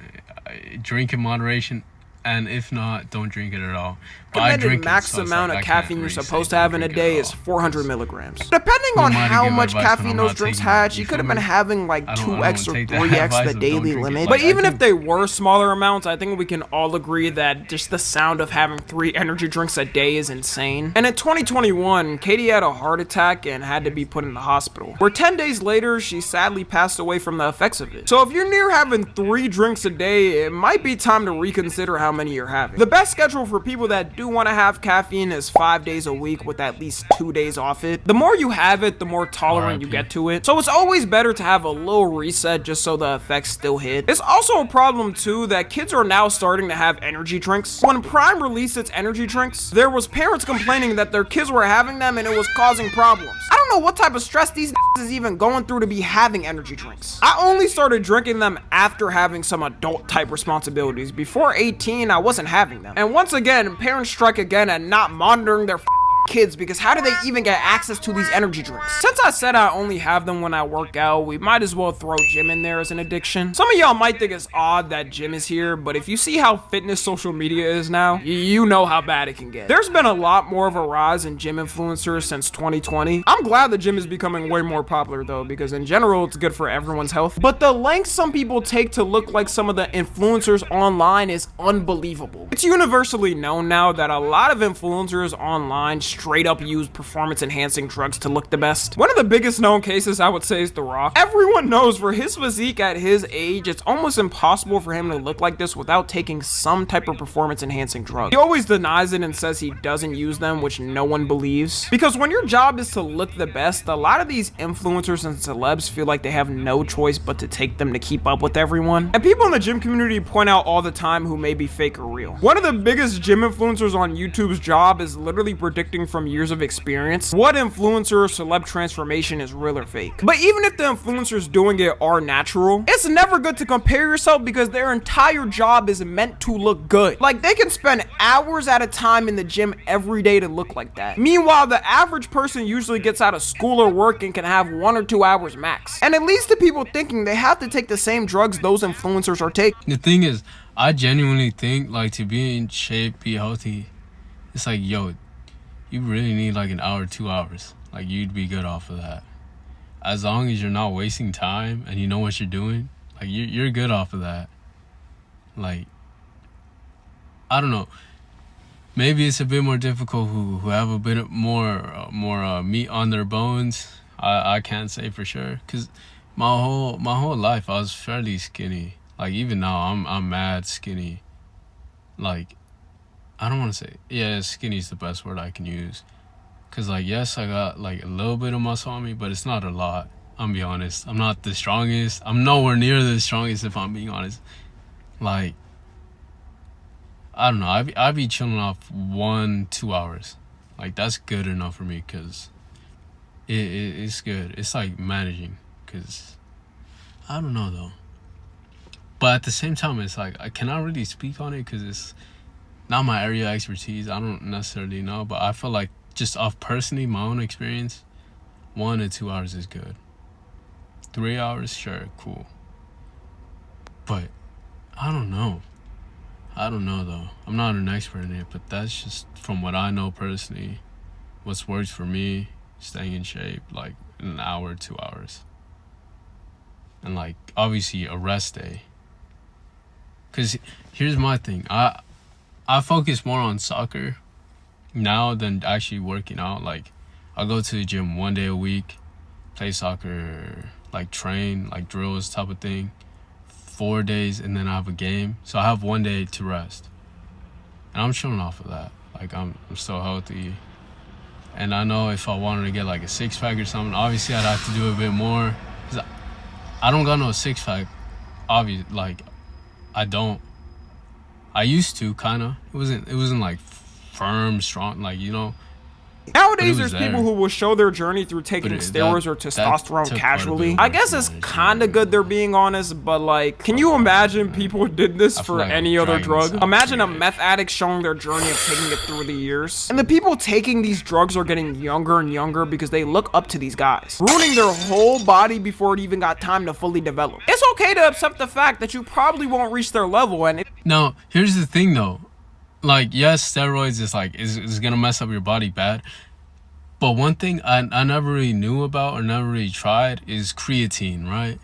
drink in moderation. And if not, don't drink it at all. Recommended max amount of caffeine you're supposed to have in a day is 400 milligrams. Depending on how much caffeine those drinks had, you could have been having like 2x or 3x the daily limit. But even if they were smaller amounts, I think we can all agree that just the sound of having 3 energy drinks a day is insane. And in 2021, Katie had a heart attack and had to be put in the hospital, where 10 days later, she sadly passed away from the effects of it. So if you're near having 3 drinks a day, it might be time to reconsider how many you're having. The best schedule for people that do want to have caffeine is 5 days a week with at least 2 days off it. The more you have it, the more tolerant you get to it. So it's always better to have a little reset just so the effects still hit. It's also a problem too that kids are now starting to have energy drinks. When Prime released its energy drinks, there was parents complaining that their kids were having them and it was causing problems. I don't know what type of stress these is even going through to be having energy drinks. I only started drinking them after having some adult type responsibilities. Before 18, mean I wasn't having them. And once again, parents strike again at not monitoring their kids, because how do they even get access to these energy drinks? Since I said I only have them when I work out, we might as well throw gym in there as an addiction. Some of y'all might think it's odd that gym is here, but if you see how fitness social media is now, you know how bad it can get. There's been a lot more of a rise in gym influencers since 2020. I'm glad the gym is becoming way more popular though, because in general it's good for everyone's health. But the lengths some people take to look like some of the influencers online is unbelievable. It's universally known now that a lot of influencers online straight up use performance enhancing drugs to look the best. One of the biggest known cases I would say is The Rock. Everyone knows for his physique at his age, it's almost impossible for him to look like this without taking some type of performance enhancing drug. He always denies it and says he doesn't use them, which no one believes. Because when your job is to look the best, a lot of these influencers and celebs feel like they have no choice but to take them to keep up with everyone. And people in the gym community point out all the time who may be fake or real. One of the biggest gym influencers on YouTube's job is literally predicting from years of experience what influencer or celeb transformation is real or fake. But even if the influencers doing it are natural, it's never good to compare yourself, because their entire job is meant to look good. Like, they can spend hours at a time in the gym every day to look like that. Meanwhile, the average person usually gets out of school or work and can have 1 or 2 hours max. And it leads to people thinking they have to take the same drugs those influencers are taking. The thing is, I genuinely think, like, to be in shape, be healthy, it's like, yo, you really need like an hour, 2 hours. Like, you'd be good off of that. As long as you're not wasting time and you know what you're doing, like, you're good off of that. Like, I don't know. Maybe it's a bit more difficult who have a bit more meat on their bones. I can't say for sure, cause my whole life I was fairly skinny. Like, even now I'm mad skinny. Like, I don't want to say, yeah, skinny is the best word I can use. Because, like, yes, I got, like, a little bit of muscle on me, but it's not a lot. I'm be honest. I'm not the strongest. I'm nowhere near the strongest, if I'm being honest. Like, I don't know. I be chilling off 1-2 hours. Like, that's good enough for me, because it's good. It's, like, managing, because I don't know, though. But at the same time, it's, like, I cannot really speak on it, because it's not my area of expertise. I don't necessarily know, but I feel like just off personally, my own experience, 1 to 2 hours is good. 3 hours, sure, cool. But I don't know. Though. I'm not an expert in it, but that's just from what I know personally, what's worked for me, staying in shape, like, in an hour, 2 hours. And, like, obviously a rest day. Because here's my thing. I focus more on soccer now than actually working out. Like, I'll go to the gym 1 day a week, play soccer, like, train, like, drills type of thing, 4 days, and then I have a game. So I have 1 day to rest. And I'm chilling off of that. Like, I'm so healthy. And I know if I wanted to get, like, a six-pack or something, obviously I'd have to do a bit more. Because I don't got no six-pack. Obviously, like, I don't. I used to, kind of. It wasn't like firm, strong, like, you know. Nowadays, there's people who will show their journey through taking steroids or testosterone casually. I guess it's kind of good they're being honest, but, like, can you imagine people did this for any other drug? Imagine a meth addict showing their journey of taking it through the years. And the people taking these drugs are getting younger and younger because they look up to these guys, ruining their whole body before it even got time to fully develop. It's okay to accept the fact that you probably won't reach their level, and Now, here's the thing, though. Like, yes, steroids is gonna mess up your body bad. But one thing I never really knew about or never really tried is creatine, right?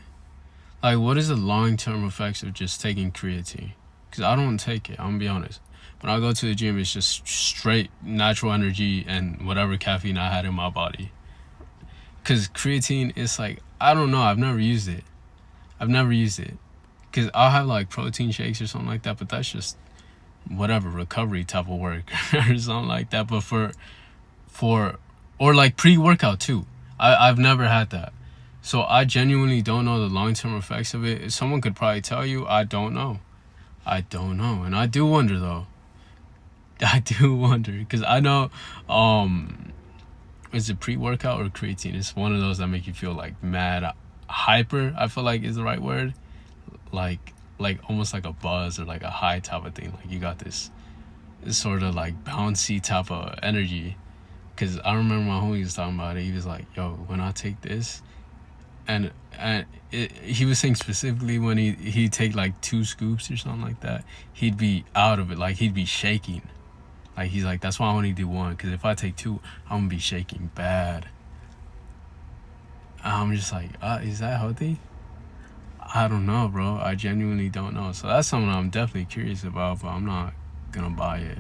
Like, what is the long-term effects of just taking creatine? Because I don't take it, I'm gonna be honest. When I go to the gym, it's just straight natural energy and whatever caffeine I had in my body. Because creatine is like, I don't know, I've never used it. Because I'll have, like, protein shakes or something like that, but that's just whatever, recovery type of work or something like that. But or like pre-workout too. I've never had that. So I genuinely don't know the long-term effects of it. Someone could probably tell you. I don't know. And I do wonder, though. Because I know, is it pre-workout or creatine? It's one of those that make you feel, like, mad hyper, I feel like is the right word. Like, like almost like a buzz or like a high type of thing. Like you got this sort of like bouncy type of energy. Cause I remember my homie was talking about it. He was like, "Yo, when I take this," and he was saying specifically when he'd take like 2 scoops or something like that, he'd be out of it. Like he'd be shaking. Like he's like, "That's why I only do 1. Cause if I take 2, I'm gonna be shaking bad." I'm just like, is that healthy? I don't know, bro. I genuinely don't know. So that's something I'm definitely curious about, but I'm not gonna buy it.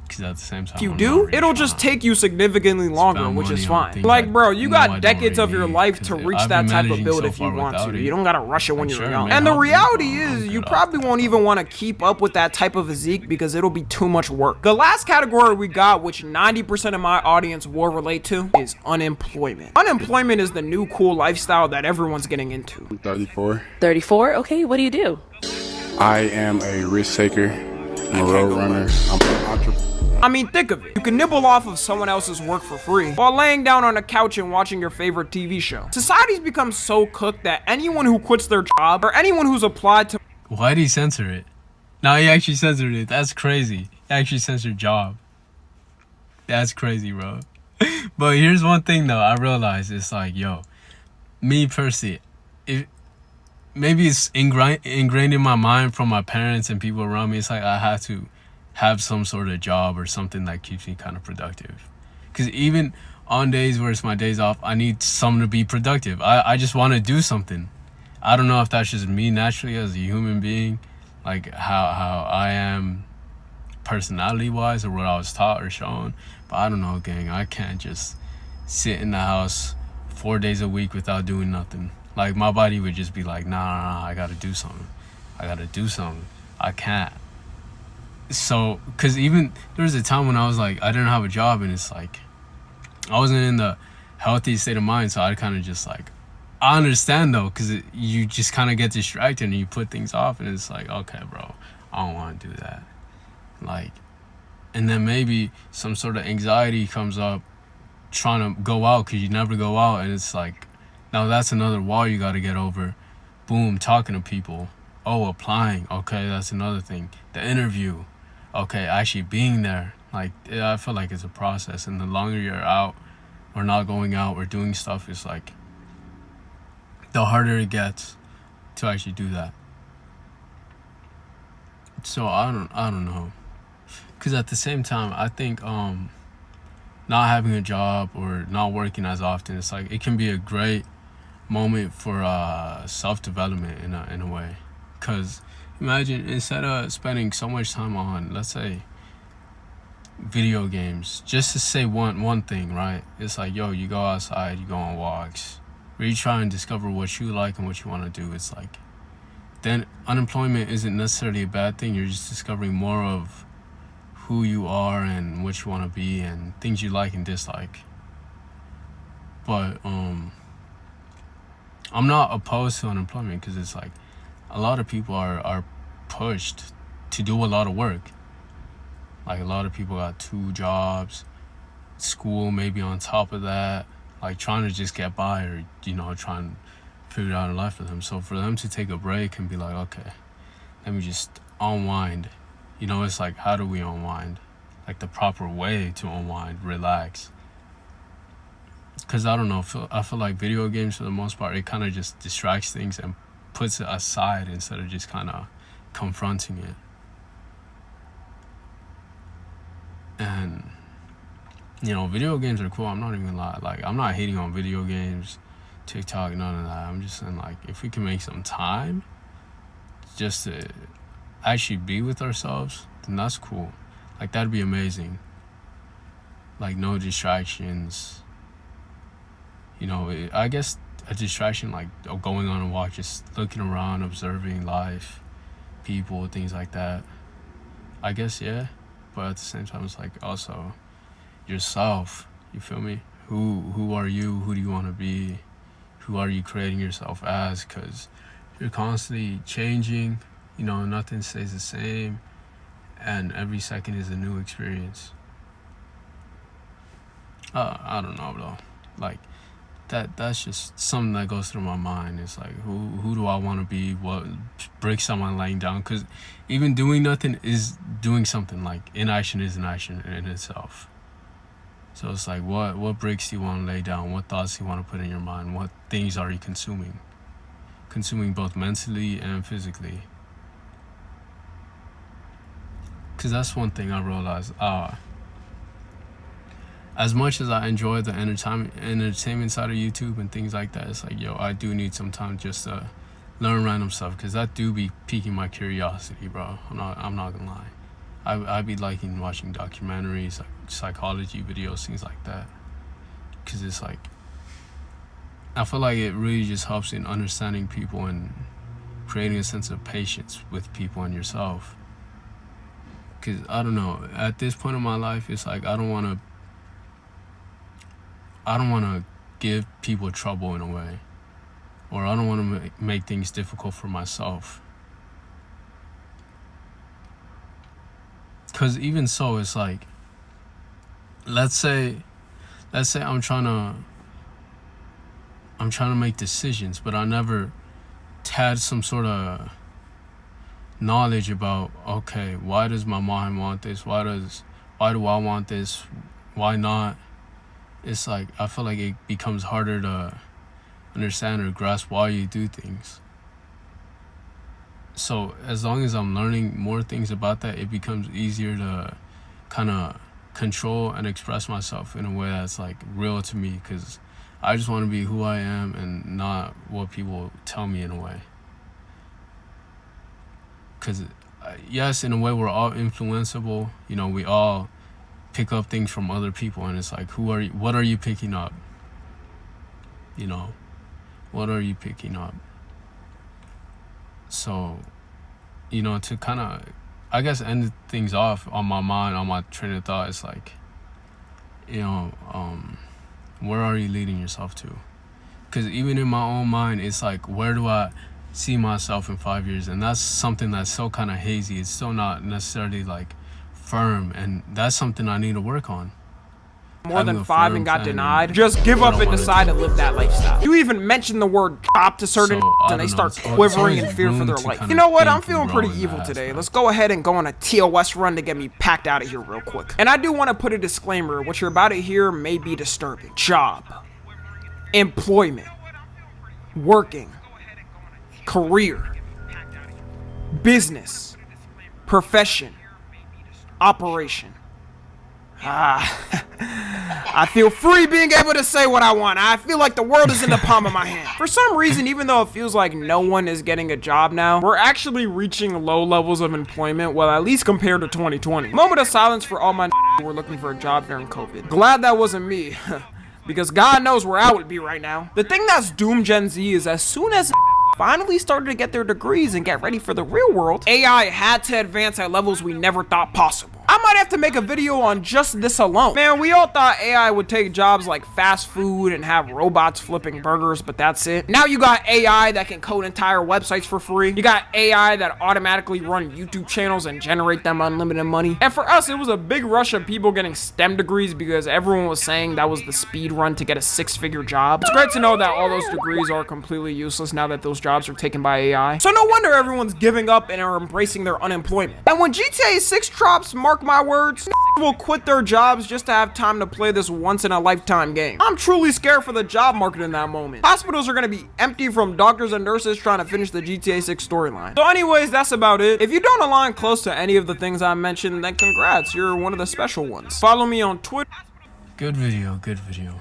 Because at the same time, if you do, it'll just take you significantly longer, which is fine. Like, bro, you got decades of your life to reach that type of build if you want to. You don't gotta rush it when you're young. And the reality is, you probably won't even want to keep up with that type of physique because it'll be too much work. The last category we got, which 90% of my audience will relate to, is unemployment. Unemployment is the new cool lifestyle that everyone's getting into. 34. 34? Okay, what do you do? I am a risk taker. I'm a road runner. I'm an entrepreneur. I mean, think of it. You can nibble off of someone else's work for free while laying down on a couch and watching your favorite TV show. Society's become so cooked that anyone who quits their job or anyone who's applied to— Why did he censor it? No, he actually censored it. That's crazy. He actually censored job. That's crazy, bro. But here's one thing, though. I realized it's like, yo, me personally, maybe it's ingrained in my mind from my parents and people around me. It's like I have to have some sort of job or something that keeps me kind of productive. Because even on days where it's my days off, I need something to be productive. I just want to do something. I don't know if that's just me naturally as a human being, like how I am personality-wise or what I was taught or shown. But I don't know, gang. I can't just sit in the house 4 days a week without doing nothing. Like, my body would just be like, nah, I gotta do something. I can't. So, because even there was a time when I was like, I didn't have a job, and it's like, I wasn't in the healthy state of mind, so I kind of just like, I understand though, because you just kind of get distracted and you put things off, and it's like, okay, bro, I don't want to do that. Like, and then maybe some sort of anxiety comes up trying to go out because you never go out, and it's like, now that's another wall you got to get over. Boom, talking to people. Oh, applying. Okay, that's another thing. The interview. Okay, actually being there. Like, I feel like it's a process, and the longer you're out or not going out or doing stuff, it's like the harder it gets to actually do that. So I don't know, because at the same time, I think not having a job or not working as often, it's like it can be a great moment for self-development in a way. Because imagine, instead of spending so much time on, let's say, video games, just to say one thing, right? It's like, yo, you go outside, you go on walks, where you try and discover what you like and what you want to do. It's like, then unemployment isn't necessarily a bad thing. You're just discovering more of who you are and what you want to be and things you like and dislike. But I'm not opposed to unemployment, because it's like a lot of people are pushed to do a lot of work. Like, a lot of people got 2 jobs, school maybe on top of that, like trying to just get by, or, you know, trying to figure out a life for them. So for them to take a break and be like, okay, let me just unwind. You know, it's like, how do we unwind? Like, the proper way to unwind, relax. Because I don't know, I feel like video games, for the most part, it kind of just distracts things and puts it aside instead of just kind of confronting it. And, you know, video games are cool. I'm not even gonna lie. Like, I'm not hating on video games, TikTok, none of that. I'm just saying, like, if we can make some time just to actually be with ourselves, then that's cool. Like, that'd be amazing. Like, no distractions. You know, I guess a distraction, like going on a walk, just looking around, observing life, people, things like that. I guess, yeah. But at the same time, it's like also yourself. You feel me? Who are you? Who do you want to be? Who are you creating yourself as? Because you're constantly changing. You know, nothing stays the same. And every second is a new experience. I don't know, though. Like, that's just something that goes through my mind. It's like, who do I want to be? What bricks am I laying down? Because even doing nothing is doing something. Like, inaction is an action in itself. So it's like, what bricks do you want to lay down? What thoughts do you want to put in your mind? What things are you consuming? Consuming both mentally and physically. Because that's one thing I realized. As much as I enjoy the entertainment side of YouTube and things like that, it's like, yo, I do need some time just to learn random stuff, because that do be piquing my curiosity, bro. I'm not gonna lie. I be liking watching documentaries, like psychology videos, things like that, because it's like, I feel like it really just helps in understanding people and creating a sense of patience with people and yourself. Because I don't know, at this point in my life, it's like I don't want to give people trouble in a way, or I don't want to make things difficult for myself. Because even so, it's like, let's say I'm trying to make decisions, but I never had some sort of knowledge about, okay, why does my mind want this? Why do I want this? Why not? It's like, I feel like it becomes harder to understand or grasp why you do things. So as long as I'm learning more things about that, it becomes easier to kind of control and express myself in a way that's like real to me, because I just want to be who I am and not what people tell me in a way. Because yes, in a way, we're all influenceable. You know, we all pick up things from other people, and it's like, what are you picking up? You know, what are you picking up? So, you know, to kind of, I guess, end things off on my mind, on my train of thought, it's like, you know, where are you leading yourself to? Because even in my own mind, it's like, where do I see myself in 5 years? And that's something that's so kind of hazy. It's still not necessarily like firm, and that's something I need to work on. More than 5 and got denied. Just give up and decide to live that lifestyle. You even mention the word cop to certain and they start quivering in fear for their life. You know what? I'm feeling pretty evil today. Let's go ahead and go on a TOS run to get me packed out of here real quick. And I do want to put a disclaimer. What you're about to hear may be disturbing. Job, employment, working, career, business, profession, operation. I feel free being able to say what I want. I feel like the world is in the palm of my hand. For some reason, even though it feels like no one is getting a job now, we're actually reaching low levels of employment, well, at least compared to 2020. Moment of silence for all my who were looking for a job during COVID. Glad that wasn't me, because God knows where I would be right now. The thing that's doomed Gen Z is as soon as finally started to get their degrees and get ready for the real world, AI had to advance at levels we never thought possible. I might have to make a video on just this alone. Man, we all thought AI would take jobs like fast food and have robots flipping burgers, but that's it. Now you got AI that can code entire websites for free. You got AI that automatically run YouTube channels and generate them unlimited money. And for us, it was a big rush of people getting STEM degrees because everyone was saying that was the speed run to get a 6-figure job. It's great to know that all those degrees are completely useless now that those jobs are taken by AI. So no wonder everyone's giving up and are embracing their unemployment. And when GTA 6 drops, mark my words, will quit their jobs just to have time to play this once-in-a-lifetime game. I'm truly scared for the job market in that moment. Hospitals are gonna be empty from doctors and nurses trying to finish the GTA 6 storyline. So anyways, that's about it. If you don't align close to any of the things I mentioned, then congrats, you're one of the special ones. Follow me on Twitter. Good video, good video.